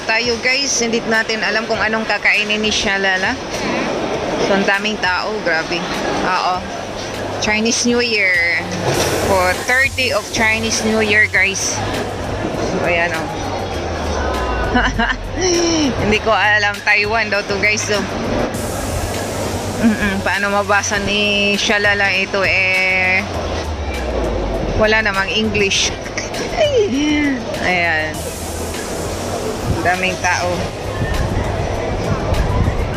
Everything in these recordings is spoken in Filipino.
tayo guys. Hindi natin alam kung anong kakainin ni Shalala. So, ang daming tao. Grabe. Oo. Chinese New Year. For 30 of Chinese New Year guys. So, ayan o. Hindi ko alam. Taiwan daw to guys. So, paano mabasa ni Shalala ito wala namang English. Ayan. Daming tao.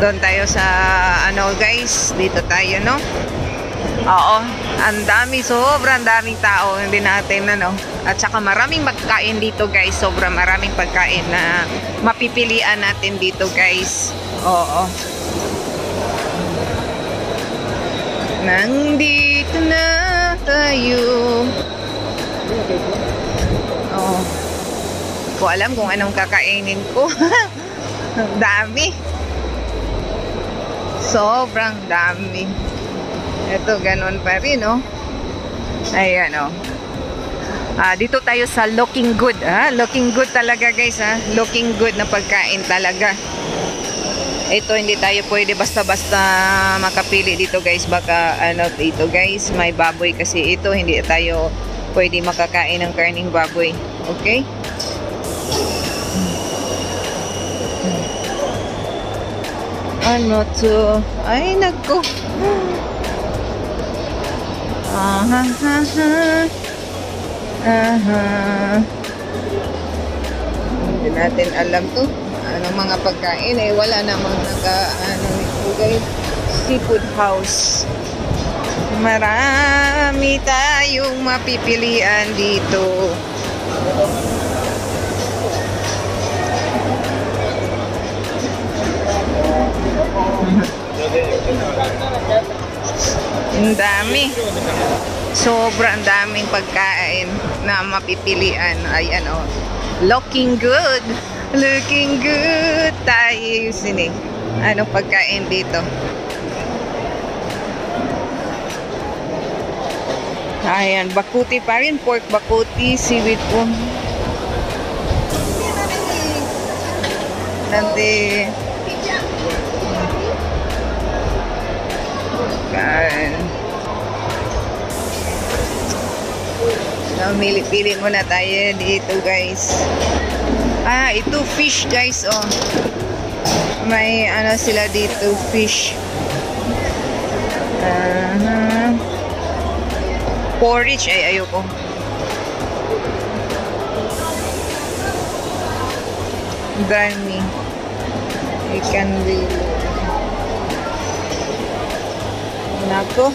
Doon tayo sa guys, dito tayo no. Oo, ang dami, sobrang daming tao. Hindi natin at saka maraming pagkain dito guys. Sobrang maraming pagkain na mapipilian natin dito guys. Oo. Nandito na tayo. Oo. Hindi ko alam kung anong kakainin ko. Dami. Sobrang dami. Ito, ganun pa rin, oh. Ayan, oh. Dito tayo sa Looking Good, Looking Good talaga, guys, Looking Good na pagkain talaga. Ito, hindi tayo pwede basta-basta makapili dito, guys. Baka, dito, guys, may baboy kasi ito. Hindi tayo pwede makakain ng karning baboy. Okay? Ano to? Ay, nako. Hindi natin alam to. Anong mga pagkain wala namang guys. Seafood house. Marami tayong mapipilian dito. Ang dami. Sobrang daming pagkain na mapipilian. Ayan o. Looking good. Looking good tayo sini. Anong pagkain dito? Ayan, bakuti pa rin. Pork bakuti, seaweed po. Nanti. Ayan. Pili muna tayo dito guys. Ito fish guys, oh. May sila dito, fish. Porridge ayoko. Dani. Ikan bill. Nako.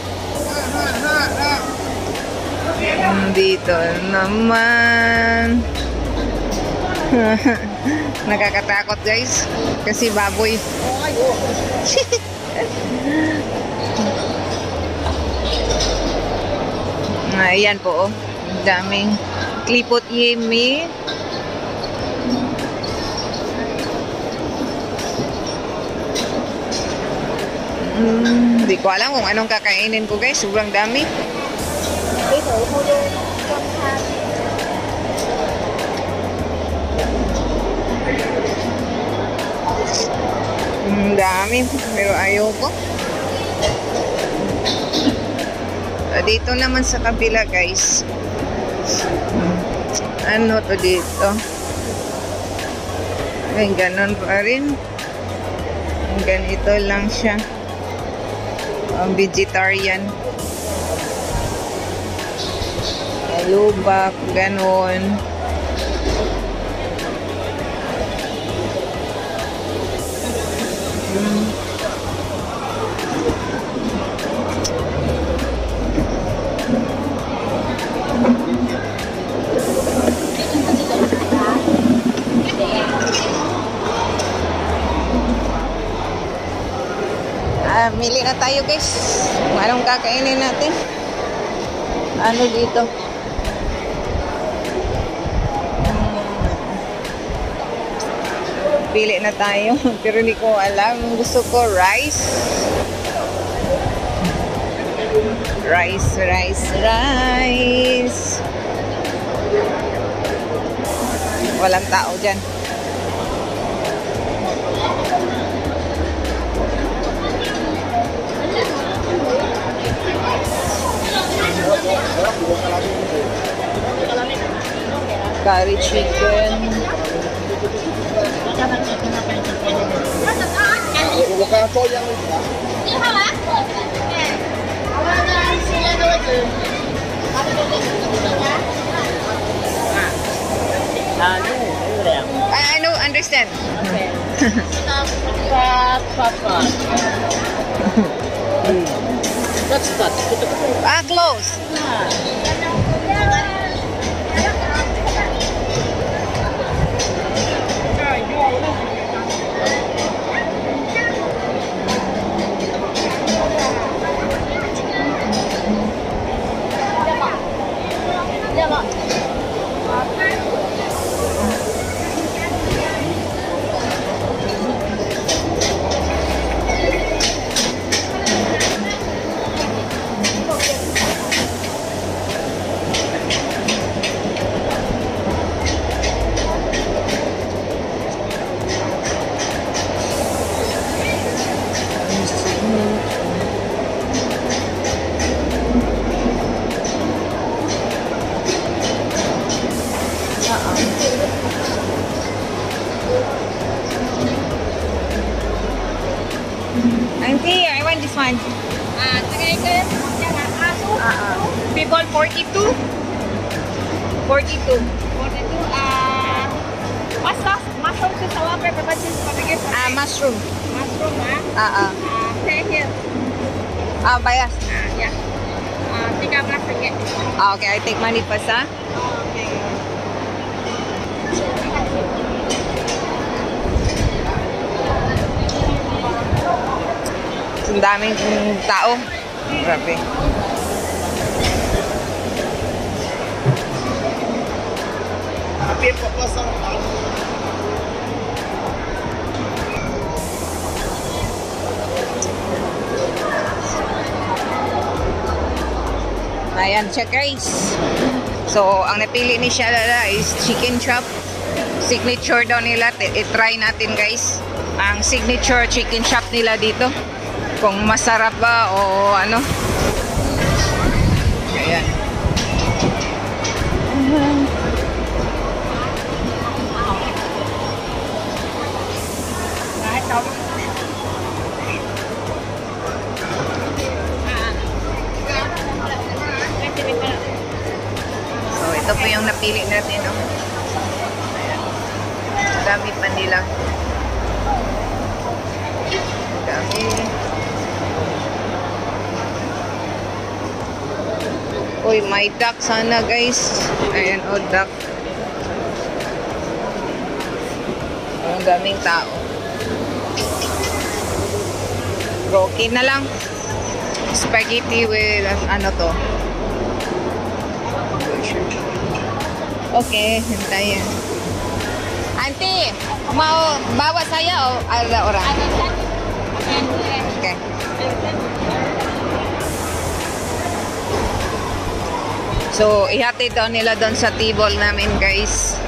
Dito naman. Nakakatakot guys kasi baboy. Ayan po, daming klipot yemi. Hindi ko alam kung anong kakainin ko guys. Sobrang dami. Dami, pero ayoko. Dito naman sa kabila guys. Ano to dito? Ay, ganun pa rin. Ganito lang siya. Vegetarian. Lubak, ganun. Mili na tayo guys. Kung anong kakainin natin. Ano dito? Pili na tayo. Pero hindi ko alam. Gusto ko rice. Rice. Walang tao dyan. Curry chicken. I don't understand. Close. Auntie, I want this one. People 42. 42. Mushroom. Bayas. Yeah. 13 ringgit. Okay, I take money first, ha? Okay. Ang daming tao. Grabe. Ayan siya guys. So, ang napili ni Shalala is chicken chop. Signature daw nila. I-try natin guys. Ang signature chicken chop nila dito. Kung masarap ba o ano. Ayan. So, ito po yung napili natin, no? Ayan. Dami pa nila. Dami. Uy, may duck sana, guys. Ayan, oh, duck. Ang daming tao. Broken na lang. Spaghetti with, ano to? Okay, hintayin. Auntie, mau bawa saya o ada orang? Okay. So, ihatid daw nila doon sa table namin, guys.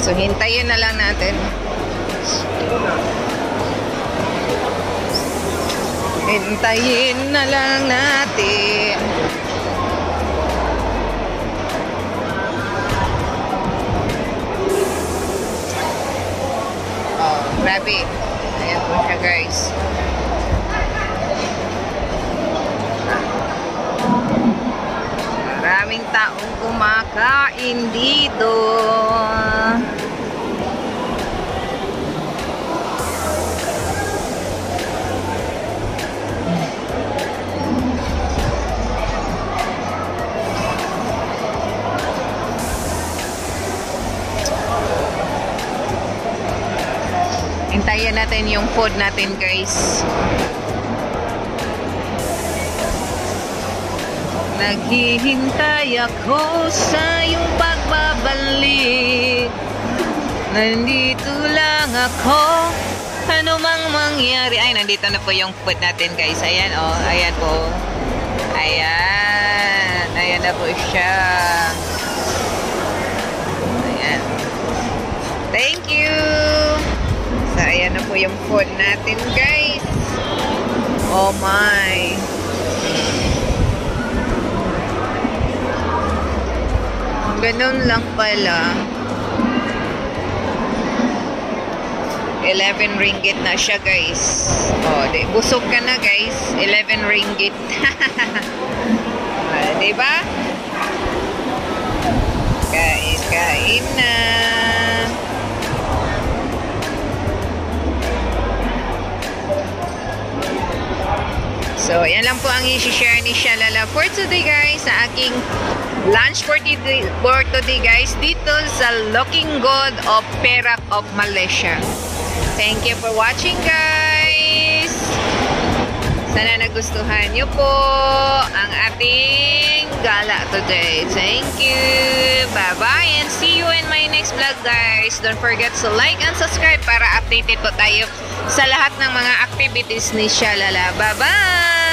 So, hintayin na lang natin. Hintayin na lang natin. Oh, grabe. Ayan po siya, guys. Maraming taong kumakain dito. Hintayin natin yung food natin, guys. Naghihintay ako sa iyong pagbabalik. Nandito lang ako. Ano mang mangyari. Ay, nandito na po yung food natin, guys. Ayan, oh. Ayan po. Ayan. Ayan na po siya. Ayan. Thank you. So, ayan na po yung food natin, guys. Oh my. Ganun lang pala. 11 ringgit na siya, guys. Oh, busog ka na, guys. 11 ringgit. Diba? Guys, kain na. So, yan lang po ang i-share ni Shalala for today, guys, sa aking lunch for today, guys, dito sa Looking Good of Perak of Malaysia. Thank you for watching, guys. Sana nagustuhan nyo po ang ating gala today. Thank you. Bye-bye and see you in my next vlog, guys. Don't forget to like and subscribe para updated po tayo sa lahat ng mga activities ni Shalala. Bye-bye!